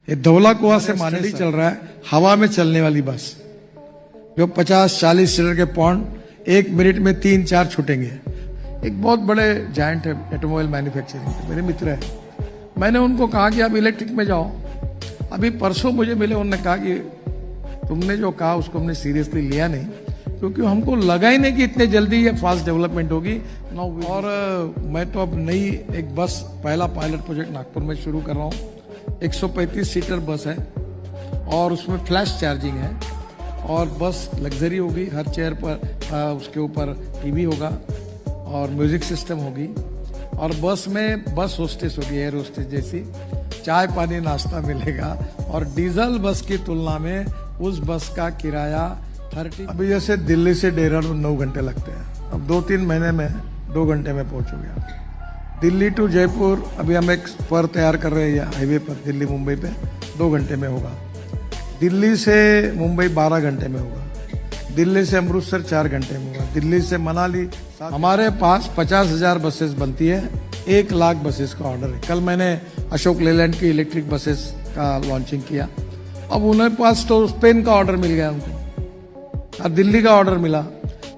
ये धौला कुआं से मानेसर चल रहा है हवा में चलने वाली बस, जो 50-40 सीटर के पॉइंट 1 मिनट में 3-4 छूटेंगे। एक बहुत बड़े जायंट है ऑटोमोबाइल मैन्युफैक्चरिंग, मेरे मित्र है। मैंने उनको कहा कि आप इलेक्ट्रिक में जाओ। अभी परसों मुझे मिले, उन्होंने कहा कि तुमने जो कहा उसको हमने सीरियसली लिया नहीं, क्योंकि हमको लगा ही नहीं कि इतने जल्दी ये फास्ट डेवलपमेंट होगी। और मैं तो अब नई एक बस, पहला पायलट प्रोजेक्ट नागपुर में शुरू कर रहा हूँ। 135 सीटर बस है और उसमें फ्लैश चार्जिंग है और बस लग्जरी होगी। हर चेयर पर उसके ऊपर टीवी होगा और म्यूजिक सिस्टम होगी और बस में बस होस्टेस होगी, एयर होस्टेस जैसी। चाय पानी नाश्ता मिलेगा और डीजल बस की तुलना में उस बस का किराया 30। अभी जैसे दिल्ली से देहरादून 9 घंटे लगते हैं, अब 2-3 महीने में 2 घंटे में पहुंचोगे। दिल्ली टू जयपुर अभी हम एक पर तैयार कर रहे हैं हाईवे पर, दिल्ली मुंबई पे 2 घंटे में होगा। दिल्ली से मुंबई 12 घंटे में होगा। दिल्ली से अमृतसर 4 घंटे में होगा। दिल्ली से मनाली। हमारे पास 50,000 बसेस बनती है, 1 लाख बसेस का ऑर्डर है। कल मैंने अशोक लेलैंड की इलेक्ट्रिक बसेस का लॉन्चिंग किया। अब उन्हें पास तो स्पेन का ऑर्डर मिल गया उनको और दिल्ली का ऑर्डर मिला।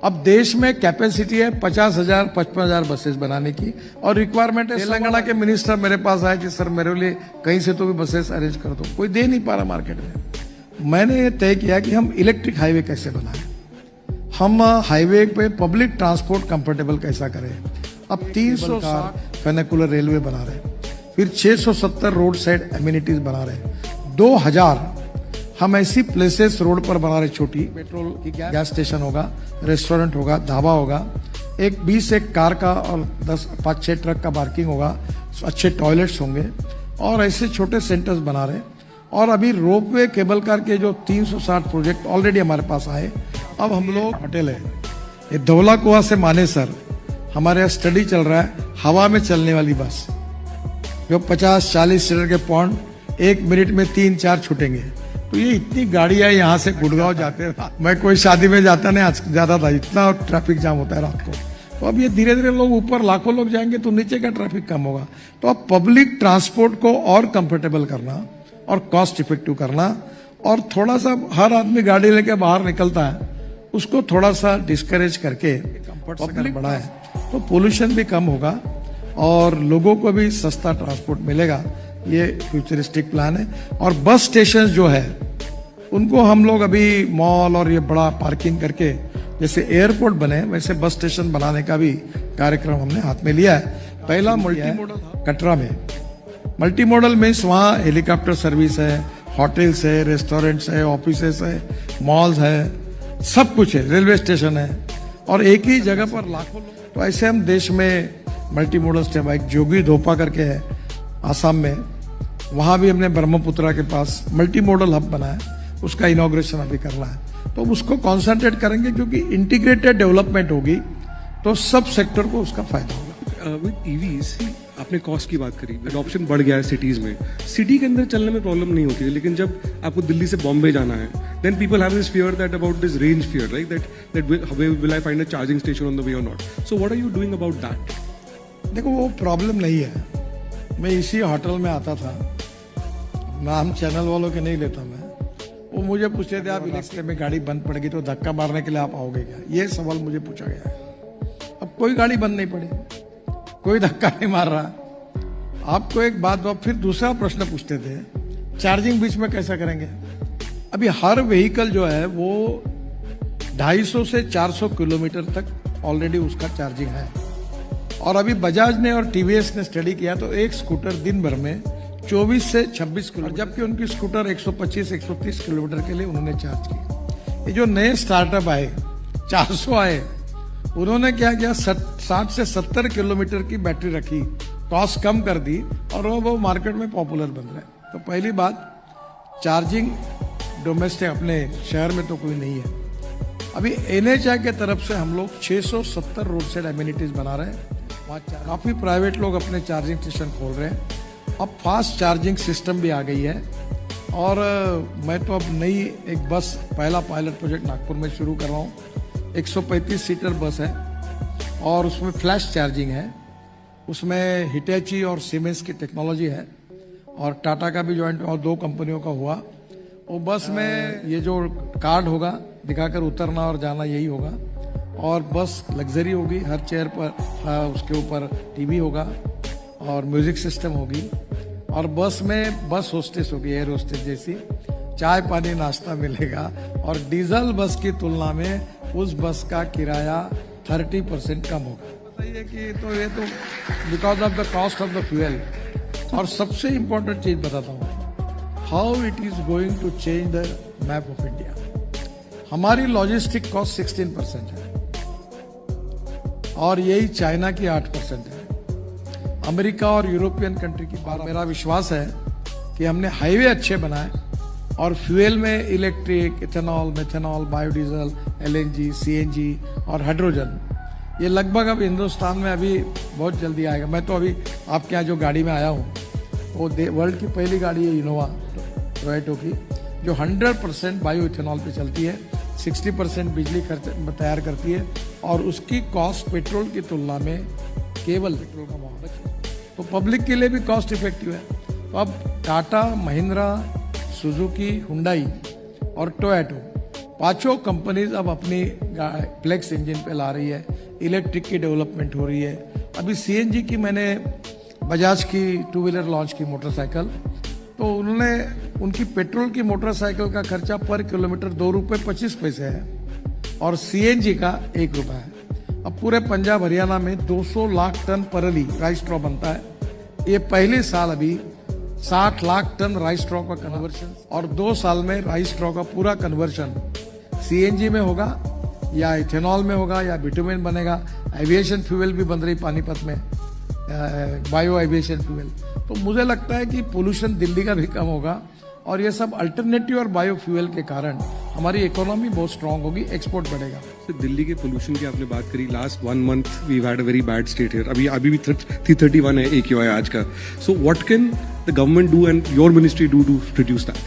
अब देश में कैपेसिटी है 50,000 55,000 बसेस बनाने की और रिक्वायरमेंट है। तेलंगाना के मिनिस्टर मेरे पास आए कि सर मेरे लिए कहीं से तो भी बसेस अरेंज कर दो, कोई दे नहीं पा रहा मार्केट में। मैंने ये तय किया कि हम इलेक्ट्रिक हाईवे कैसे बनाएं, हम हाईवे पे पब्लिक ट्रांसपोर्ट कंफर्टेबल कैसा करें। अब 360 फेनिकुलर रेलवे बना रहे हैं, फिर 670 रोड साइड एमिनिटीज बना रहे हैं, 2000 हम ऐसी प्लेसेस रोड पर बना रहे, छोटी पेट्रोल की गैस स्टेशन होगा, रेस्टोरेंट होगा, ढाबा होगा, एक 20 एक कार का और 5-6 ट्रक का पार्किंग होगा, अच्छे टॉयलेट्स होंगे और ऐसे छोटे सेंटर्स बना रहे। और अभी रोपवे केबल कार के जो 360 प्रोजेक्ट ऑलरेडी हमारे पास आए। अब हम लोग होटल है, ये धौला कुआं से मानेसर हमारे यहाँ स्टडी चल रहा है हवा में चलने वाली बस, जो 50-40 सीटर के पॉइंट 1 मिनट में 3-4 छूटेंगे। तो ये इतनी गाड़ियां यहाँ से गुड़गांव जाते हैं। मैं कोई शादी में जाता नहीं, आज ज्यादा था, इतना ट्रैफिक जाम होता है रात को। तो अब ये धीरे धीरे लोग ऊपर लाखों लोग जाएंगे तो नीचे का ट्रैफिक कम होगा। तो अब पब्लिक ट्रांसपोर्ट को और कंफर्टेबल करना और कॉस्ट इफेक्टिव करना, और थोड़ा सा हर आदमी गाड़ी लेके बाहर निकलता है उसको थोड़ा सा डिस्करेज करके पब्लिक बढ़ाए तो पोल्यूशन भी कम होगा और लोगों को भी सस्ता ट्रांसपोर्ट मिलेगा। ये फ्यूचरिस्टिक प्लान है। और बस स्टेशन जो है उनको हम लोग अभी मॉल और ये बड़ा पार्किंग करके, जैसे एयरपोर्ट बने वैसे बस स्टेशन बनाने का भी कार्यक्रम हमने हाथ में लिया है। पहला मल्टी मॉडल कटरा में, मल्टी मॉडल मीन्स वहाँ हेलीकॉप्टर सर्विस है, होटल्स है, रेस्टोरेंट्स है, ऑफिसेस है, मॉल्स है, सब कुछ है, रेलवे स्टेशन है और एक ही जगह पर लाखों लोग। तो ऐसे हम देश में मल्टी मॉडल स्टेप, एक जोगी धोपा करके है आसाम में, वहां भी हमने ब्रह्मपुत्रा के पास मल्टी मॉडल हब बनाया, उसका इनॉग्रेशन अभी करना है। तो उसको कॉन्सेंट्रेट करेंगे क्योंकि इंटीग्रेटेड डेवलपमेंट होगी तो सब सेक्टर को उसका फायदा होगा। विद ईवीज आपने कॉस्ट की बात करी, एडॉप्शन बढ़ गया है सिटीज में, सिटी के अंदर चलने में प्रॉब्लम नहीं होती है, लेकिन जब आपको दिल्ली से बॉम्बे जाना है then people have this fear that about this range fear, right, that will I find a charging station on the way और not. So what are you doing about that? देखो वो प्रॉब्लम नहीं है। मैं इसी होटल में आता था, नाम चैनल वालों के नहीं लेता मैं, वो मुझे पूछते थे आप रास्ते में गाड़ी बंद पड़ गई तो धक्का मारने के लिए आप आओगे क्या, ये सवाल मुझे पूछा गया है। अब कोई गाड़ी बंद नहीं पड़ी, कोई धक्का नहीं मार रहा। आपको एक बात, फिर दूसरा प्रश्न पूछते थे चार्जिंग बीच में कैसा करेंगे। अभी हर व्हीकल जो है वो 250 से 400 किलोमीटर तक ऑलरेडी उसका चार्जिंग है। और अभी बजाज ने और टीवीएस ने स्टडी किया तो एक स्कूटर दिन भर में 24 से 26 किलोमीटर, जबकि उनकी स्कूटर 125-130 किलोमीटर के लिए उन्होंने चार्ज की। ये जो नए स्टार्टअप आए 400 आए, उन्होंने क्या किया 60 से 70 किलोमीटर की बैटरी रखी, कॉस्ट कम कर दी और वो मार्केट में पॉपुलर बन रहे हैं। तो पहली बात, चार्जिंग डोमेस्टिक अपने शहर में तो कोई नहीं है। अभी एनएचआई के तरफ से हम लोग 670 रोड साइड एमिनिटीज बना रहे हैं, वहाँ काफी प्राइवेट लोग अपने चार्जिंग स्टेशन खोल रहे हैं। अब फास्ट चार्जिंग सिस्टम भी आ गई है और मैं तो अब नई एक बस, पहला पायलट प्रोजेक्ट नागपुर में शुरू कर रहा हूँ। 135 सीटर बस है और उसमें फ्लैश चार्जिंग है, उसमें हिटैची और सीमेंस की टेक्नोलॉजी है और टाटा का भी ज्वाइंट और 2 कंपनियों का हुआ। वो बस में ये जो कार्ड होगा दिखाकर उतरना और जाना यही होगा, और बस लग्जरी होगी, हर चेयर पर उसके ऊपर टीवी होगा और म्यूजिक सिस्टम होगी, और बस में बस होस्टेस होगी, एयर होस्टेस जैसी, चाय पानी नाश्ता मिलेगा, और डीजल बस की तुलना में उस बस का किराया 30% कम होगा। बताइए कि तो ये तो because of the cost of the fuel. और सबसे इम्पोर्टेंट चीज बताता हूँ, how it is going to change the map of India. हमारी लॉजिस्टिक कॉस्ट 16% है और यही चाइना की 8% है, अमेरिका और यूरोपियन कंट्री की 12। मेरा विश्वास है कि हमने हाईवे अच्छे बनाए और फ्यूल में electric, ethanol, methanol, biodiesel, LNG, CNG और हाइड्रोजन, ये लगभग अब हिंदुस्तान में अभी बहुत जल्दी आएगा। मैं तो अभी आपके यहाँ जो गाड़ी में आया हूँ वो वर्ल्ड की पहली गाड़ी है इनोवा टोयोटा की, जो 100% बायो इथेनॉल पे चलती है, 60% बिजली खर्च तैयार करती है, और उसकी कॉस्ट पेट्रोल की तुलना में केवल पेट्रोल का मामला है, तो पब्लिक के लिए भी कॉस्ट इफेक्टिव है। तो अब टाटा, महिंद्रा, सुजुकी, हुंडई और टोयोटा, 5 कंपनीज अब अपनी फ्लेक्स इंजन पे ला रही है, इलेक्ट्रिक की डेवलपमेंट हो रही है। अभी सीएनजी की मैंने बजाज की 2 व्हीलर लॉन्च की मोटरसाइकिल, तो उन्होंने उनकी पेट्रोल की मोटरसाइकिल का खर्चा पर किलोमीटर 2 रुपये 25 पैसे है और सीएनजी का 1 रुपया है। अब पूरे पंजाब हरियाणा में 200 लाख टन परली राइस स्ट्रॉ बनता है। ये पहले साल अभी 60 लाख टन राइस स्ट्रॉ का कन्वर्शन, और 2 साल में राइस स्ट्रॉ का पूरा कन्वर्शन सीएनजी में होगा या इथेनॉल में होगा या बिटुमेन बनेगा। एविएशन फ्यूल भी बन रही पानीपत में, बायो एविएशन फ्यूल। तो मुझे लगता है कि पोल्यूशन दिल्ली का भी कम होगा, और ये सब अल्टरनेटिव और बायो फ्यूल के कारण हमारी इकोनॉमी बहुत स्ट्रांग होगी, एक्सपोर्ट बढ़ेगा। तो दिल्ली के पोल्यूशन की आपने बात करी, last 1 month we had a very bad state here. अभी भी 331 है AQI आज का। So what can the government do and your ministry do to reduce that?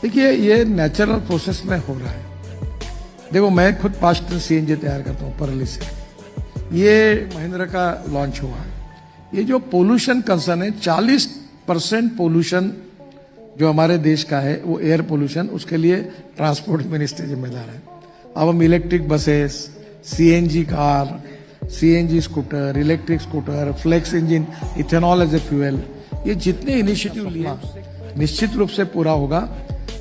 देखिए, ये नेचुरल प्रोसेस में हो रहा है। देखो, मैं खुद 5 टन सीएनजी तैयार करता हूँ परली से, ये महिंद्रा का लॉन्च हुआ है। ये जो पोल्यूशन कंसर्न है, 40% पोल्यूशन जो हमारे देश का है वो एयर पोल्यूशन, उसके लिए ट्रांसपोर्ट मिनिस्ट्री जिम्मेदार है। अब हम electric buses, CNG car, CNG scooter, electric scooter, flex engine, ethanol as a fuel, ये जितने इनिशिएटिव लिए निश्चित रूप से पूरा होगा।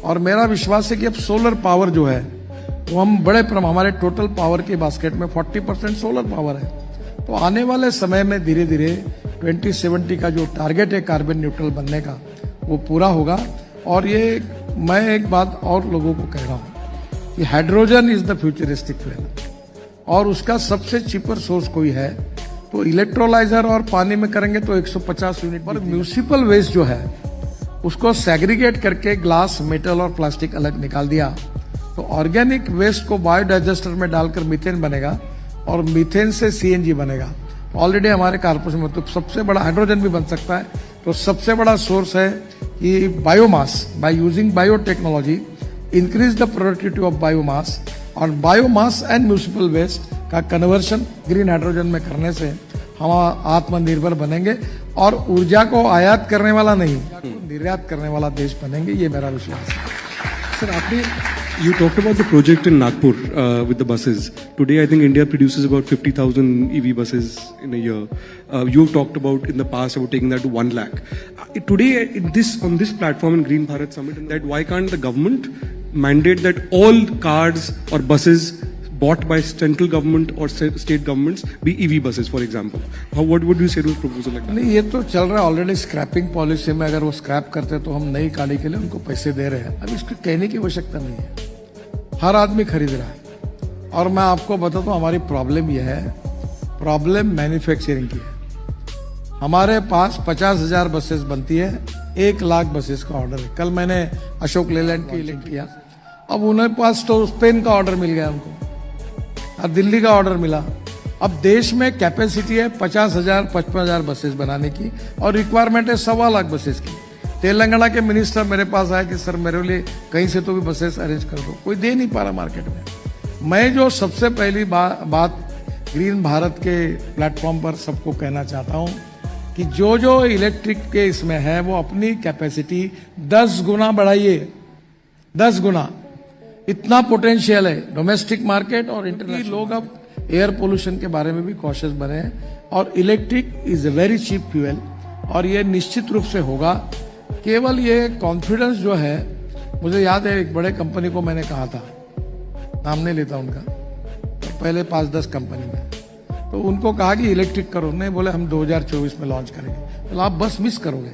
और मेरा विश्वास है कि अब सोलर पावर जो है वो हम हमारे टोटल पावर के बास्केट में 40% सोलर पावर है। तो आने वाले समय में धीरे धीरे 2070 का जो टारगेट है कार्बन न्यूट्रल बनने का, वो पूरा होगा। और ये मैं एक बात और लोगों को कह रहा हूं कि hydrogen is the futuristic fuel, और उसका सबसे चीपर सोर्स कोई है तो इलेक्ट्रोलाइजर और पानी में करेंगे तो 150 यूनिट पर। म्यूनिसिपल वेस्ट जो है उसको सेग्रीगेट करके ग्लास, मेटल और प्लास्टिक अलग निकाल दिया, तो ऑर्गेनिक वेस्ट को बायोडाइजेस्टर में डालकर मीथेन बनेगा और मीथेन से सीएनजी बनेगा। ऑलरेडी हमारे कारपोरेशन में तो सबसे बड़ा हाइड्रोजन भी बन सकता है। तो सबसे बड़ा सोर्स है कि biomass, by using biotechnology increase the productivity of biomass, और बायोमास एंड म्यूनिसिपल वेस्ट का कन्वर्शन ग्रीन हाइड्रोजन में करने से हम आत्मनिर्भर बनेंगे और ऊर्जा को आयात करने वाला नहीं, निर्यात करने वाला देश बनेंगे, ये मेरा विश्वास है। सर, आपने you talked about the project in Nagpur with the buses. Today, I think India produces about 50,000 EV buses in a year. You've talked about in the past about taking that to 1 lakh. Today, on this platform in Green Bharat Summit, that why can't the government mandate that all cars or buses bought by central government or state governments be EV buses, for example? What would you say to a proposal like that? नहीं, ये तो चल रहा है already. Scrapping policy में अगर वो scrap करते तो हम नई गाड़ी के लिए उनको पैसे दे रहे हैं। अब इसको कहने की आवश्यकता नहीं है, हर आदमी खरीद रहा है। और मैं आपको बताता हूँ, हमारी प्रॉब्लम यह है, प्रॉब्लम मैन्युफैक्चरिंग की है। हमारे पास 50,000 बसेस बनती है, 1 लाख बसेस का ऑर्डर है। कल मैंने अशोक लेलैंड की लिंक किया, अब उन्हें पास तो स्पेन का ऑर्डर मिल गया उनको, और दिल्ली का ऑर्डर मिला। अब देश में कैपेसिटी है 50,000 55,000 बसेस बनाने की, और रिक्वायरमेंट है 1.25 लाख बसेस की। तेलंगाना के मिनिस्टर मेरे पास आए कि सर मेरे लिए कहीं से तो भी बसेस अरेंज कर दो, कोई दे नहीं पा रहा मार्केट में। मैं जो सबसे पहली बात ग्रीन भारत के प्लेटफॉर्म पर सबको कहना चाहता हूं कि जो जो इलेक्ट्रिक के इसमें है वो अपनी कैपेसिटी 10 गुना बढ़ाइए, 10 गुना। इतना पोटेंशियल है डोमेस्टिक मार्केट और इंटरनेशनल। लोग अब एयर पोल्यूशन के बारे में भी कॉशियस बने हैं और electric is a very cheap fuel और ये निश्चित रूप से होगा। केवल ये कॉन्फिडेंस जो है, मुझे याद है एक बड़े कंपनी को मैंने कहा था, नाम नहीं लेता उनका, तो पहले 5-10 कंपनी में, तो उनको कहा कि इलेक्ट्रिक करो, नहीं बोले हम 2024 में लॉन्च करेंगे। तो आप बस मिस करोगे,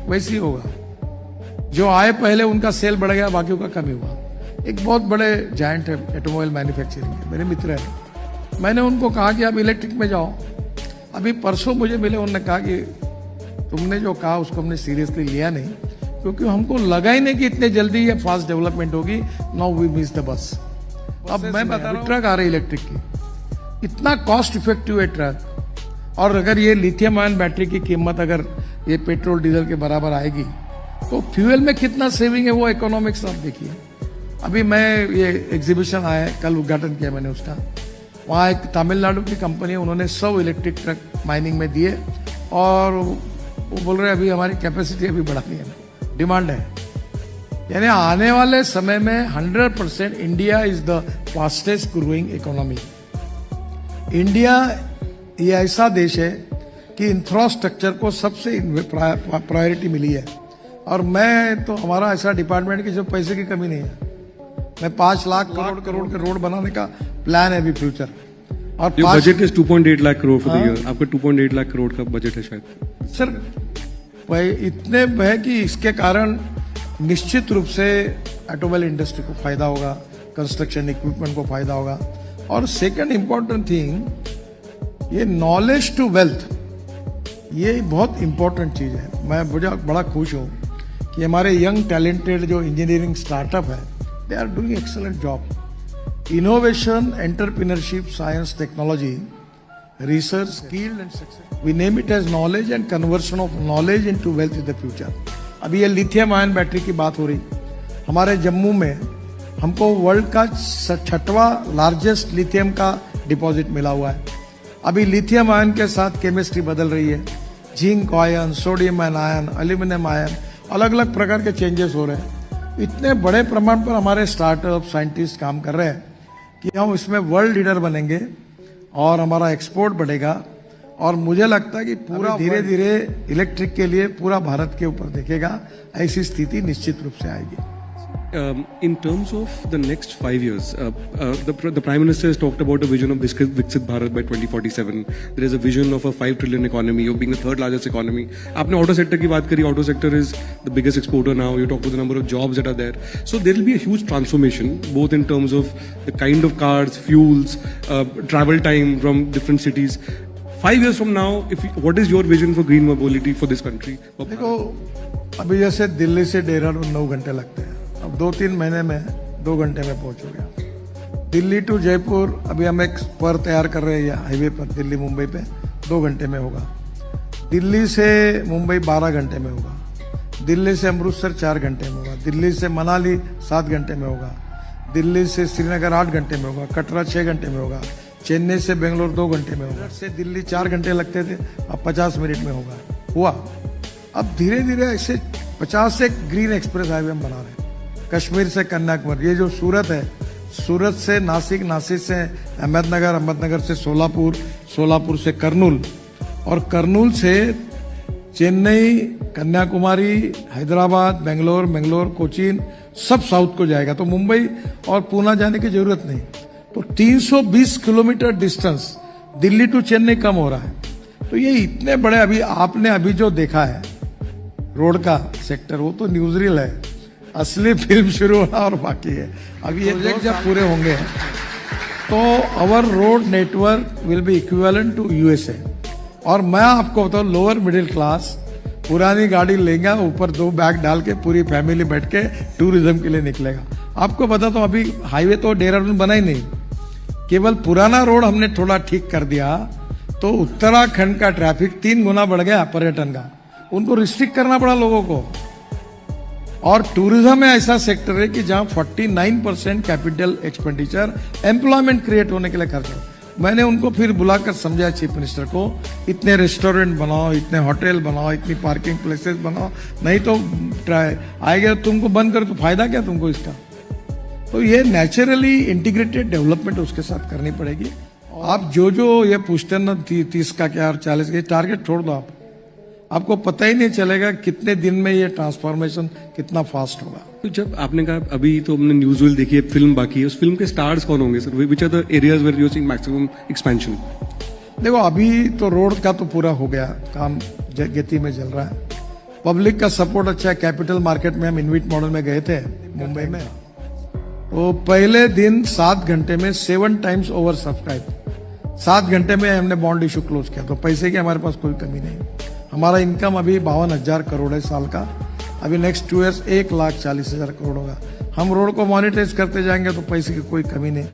वैसे ही होगा। जो आए पहले उनका सेल बढ़ गया, बाकियों का कमी हुआ। एक बहुत बड़े जायंट है ऑटोमोबाइल मैन्युफैक्चरिंग के, मेरे मित्र हैं, मैंने उनको कहा कि आप इलेक्ट्रिक में जाओ। अभी परसों मुझे मिले, उन्होंने कहा कि तुमने जो कहा उसको हमने सीरियसली लिया नहीं, क्योंकि हमको लगा ही नहीं कि इतने जल्दी ये फास्ट डेवलपमेंट होगी। Now we miss the bus. अब मैं बता रहा हूँ, ट्रक आ रही इलेक्ट्रिक की, इतना कॉस्ट इफेक्टिव है ट्रक। और अगर ये लिथियम आयन बैटरी की कीमत अगर ये पेट्रोल डीजल के बराबर आएगी तो फ्यूल में कितना सेविंग है, वो इकोनॉमिक्स आप देखिए। अभी मैं ये एग्जीबिशन आया है, कल उद्घाटन किया मैंने उसका। वहाँ एक तमिलनाडु की कंपनी है, उन्होंने 100 इलेक्ट्रिक ट्रक माइनिंग में दिए और वो बोल रहे हैं अभी हमारी कैपेसिटी अभी बढ़ानी है, डिमांड है। यानी आने वाले समय में 100% India is the fastest growing economy. India ये ऐसा देश है कि इंफ्रास्ट्रक्चर को सबसे प्रायोरिटी मिली है। और मैं तो, हमारा ऐसा डिपार्टमेंट की जो पैसे की कमी नहीं है। मैं 5 लाख करोड़ के रोड बनाने का प्लान है अभी फ्यूचर। और budget is 2.8 lakh crore for the year. आपका 2.8 लाख करोड़ का बजट है शायद सर। इतने है कि इसके कारण निश्चित रूप से ऑटोमोबाइल इंडस्ट्री को फायदा होगा, कंस्ट्रक्शन इक्विपमेंट को फायदा होगा। और सेकंड इंपॉर्टेंट थिंग, ये नॉलेज टू वेल्थ, ये बहुत इंपॉर्टेंट चीज है। मैं बड़ा खुश हूं कि हमारे यंग टैलेंटेड जो इंजीनियरिंग स्टार्टअप है, they are doing excellent job. Innovation, entrepreneurship, science, technology, research, skill and success. We name it as knowledge and conversion of knowledge into wealth in the future. अभी ये lithium ion battery की बात हो रही, हमारे जम्मू में हमको वर्ल्ड का 6वां लार्जेस्ट लिथियम का डिपॉजिट मिला हुआ है। अभी लिथियम आयन के साथ केमिस्ट्री बदल रही है, zinc ion, sodium ion, aluminium ion, अलग अलग प्रकार के चेंजेस हो रहे हैं। इतने बड़े प्रमाण पर हमारे स्टार्टअप साइंटिस्ट काम कर रहे हैं कि हम इसमें वर्ल्ड लीडर बनेंगे और हमारा एक्सपोर्ट बढ़ेगा। और मुझे लगता है कि पूरा धीरे धीरे इलेक्ट्रिक के लिए पूरा भारत के ऊपर देखेगा, ऐसी स्थिति निश्चित रूप से आएगी। In terms of the next 5 years, the Prime Minister has talked about a vision of Viksit Bharat by 2047. There is a vision of a 5 trillion economy, of being the 3rd largest economy. आपने auto sector की बात करी, auto sector is the biggest exporter now. You talk about the number of jobs that are there. So there will be a huge transformation, both in terms of the kind of cars, fuels, travel time from different cities. 5 years from now, what is your vision for green mobility for this country? देखो, अभी जैसे दिल्ली से देहरादून 9 घंटे लगते हैं, अब 2-3 महीने में 2 घंटे में पहुंचोगे। दिल्ली टू जयपुर अभी हम एक पर तैयार कर रहे हैं हाईवे पर, दिल्ली मुंबई पे 2 घंटे में होगा। दिल्ली से मुंबई 12 घंटे में होगा। दिल्ली से अमृतसर 4 घंटे में होगा। दिल्ली से मनाली 7 घंटे में होगा। दिल्ली से श्रीनगर 8 घंटे में होगा। कटरा 6 घंटे में होगा। चेन्नई से बेंगलोर 2 घंटे में होगा। से दिल्ली 4 घंटे लगते थे, अब 50 मिनट में हुआ। अब धीरे धीरे ऐसे 50 से ग्रीन एक्सप्रेस हाईवे हम बना रहे हैं। कश्मीर से कन्याकुमारी, ये जो सूरत है, सूरत से नासिक, नासिक से अहमदनगर, अहमदनगर से सोलापुर, सोलापुर से कर्नूल, और कर्नूल से चेन्नई, कन्याकुमारी, हैदराबाद, बेंगलोर, बेंगलोर, कोचीन, सब साउथ को जाएगा। तो मुंबई और पूना जाने की जरूरत नहीं। तो 320 kilometre distance Delhi to Chennai कम हो रहा है। तो ये इतने बड़े, आपने अभी जो देखा है रोड का सेक्टर, वो तो न्यूज़रील है। असली फिल्म शुरू होना और बाकी है। अभी ये प्रोजेक्ट जब पूरे होंगे तो our road network will be equivalent to USA. और मैं आपको बताऊं, लोअर मिडिल क्लास पुरानी गाड़ी लेगा, ऊपर 2 बैग डाल के पूरी फैमिली बैठ के टूरिज्म के लिए निकलेगा। आपको बताता हूं, अभी हाईवे तो देहरादून बना ही नहीं, केवल पुराना रोड हमने थोड़ा ठीक कर दिया तो उत्तराखंड का ट्रैफिक 3 गुना बढ़ गया पर्यटन का। उनको रिस्ट्रिक्ट करना पड़ा लोगों को। और टूरिज्म में ऐसा सेक्टर है कि जहां 49% कैपिटल एक्सपेंडिचर एम्प्लॉयमेंट क्रिएट होने के लिए खर्च हो। मैंने उनको फिर बुलाकर समझाया चीफ मिनिस्टर को, इतने रेस्टोरेंट बनाओ, इतने होटल बनाओ, इतनी पार्किंग प्लेसेस बनाओ, नहीं तो आएगा तुमको बंद करो तो फायदा क्या तुमको इसका। तो ये नेचुरली इंटीग्रेटेड डेवलपमेंट उसके साथ करनी पड़ेगी। आप जो ये पूछते हैं ना 30 का क्या और 40 का, टारगेट छोड़ दो आपको पता ही नहीं चलेगा कितने दिन में ये ट्रांसफॉर्मेशन कितना फास्ट होगा। तो जब आपने कहा अभी तो हमने न्यूज़ देखी है, फिल्म बाकी है, उस फिल्म के स्टार्स कौन होंगे sir? Which are the areas where you seeing maximum expansion? देखो अभी तो रोड का तो पूरा हो गया काम, गति में चल रहा है। पब्लिक का सपोर्ट अच्छा है। कैपिटल मार्केट में हम इन्विट मॉडल में गए थे मुंबई में, तो पहले दिन 7 घंटे में 7 टाइम्स ओवर सब्सक्राइब, 7 घंटे में हमने बॉन्ड इशू क्लोज किया। तो पैसे की हमारे पास कोई कमी नहीं। हमारा इनकम अभी 52,000 करोड़ है साल का। अभी नेक्स्ट 2 ईयर्स 1,40,000 करोड़ होगा। हम रोड को मॉनिटाइज करते जाएंगे तो पैसे की कोई कमी नहीं।